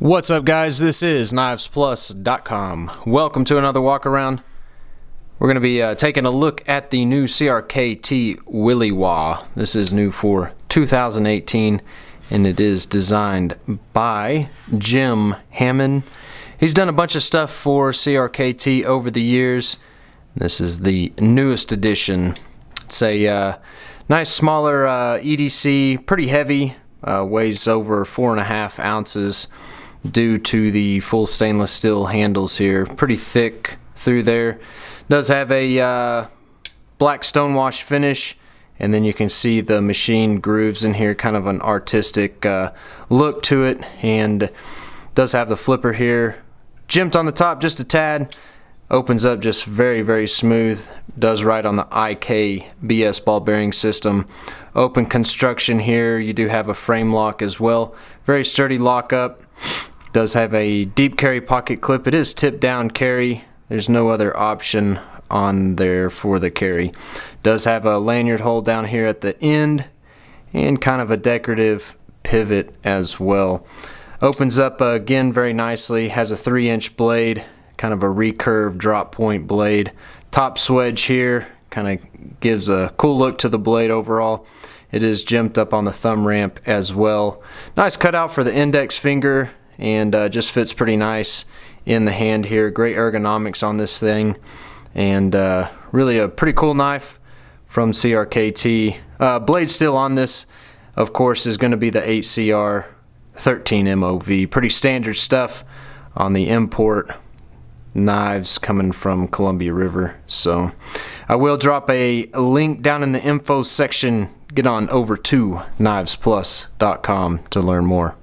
What's up, guys? This is knifesplus.com. Welcome to another walk around. We're going to be taking a look at the new CRKT Williwaw. This is new for 2018 and it is designed by Jim Hammond. He's done a bunch of stuff for CRKT over the years. This is the newest edition. It's a nice smaller EDC, pretty heavy, weighs over 4.5 ounces. Due to the full stainless steel handles here, pretty thick through there. Does have a black stonewash finish, and then you can see the machine grooves in here, kind of an artistic look to it, and does have the flipper here. Jimped on the top just a tad, opens up just very smooth. Does ride on the IKBS ball bearing system. Open construction here. You do have a frame lock as well. Very sturdy lockup. Does have a deep carry pocket clip. It is tip down carry. There's no other option on there for the carry. Does have a lanyard hole down here at the end and kind of a decorative pivot as well. Opens up again very nicely. Has a 3-inch blade, kind of a recurve drop point blade. Top swedge here kind of gives a cool look to the blade overall. It is jimped up on the thumb ramp as well. Nice cutout for the index finger, and just fits pretty nice in the hand here. Great ergonomics on this thing, and really a pretty cool knife from CRKT. Blade steel on this, of course, is going to be the 8CR 13 MOV. Pretty standard stuff on the import knives coming from Columbia River. So I will drop a link down in the info section. Get on over to knifesplus.com to learn more.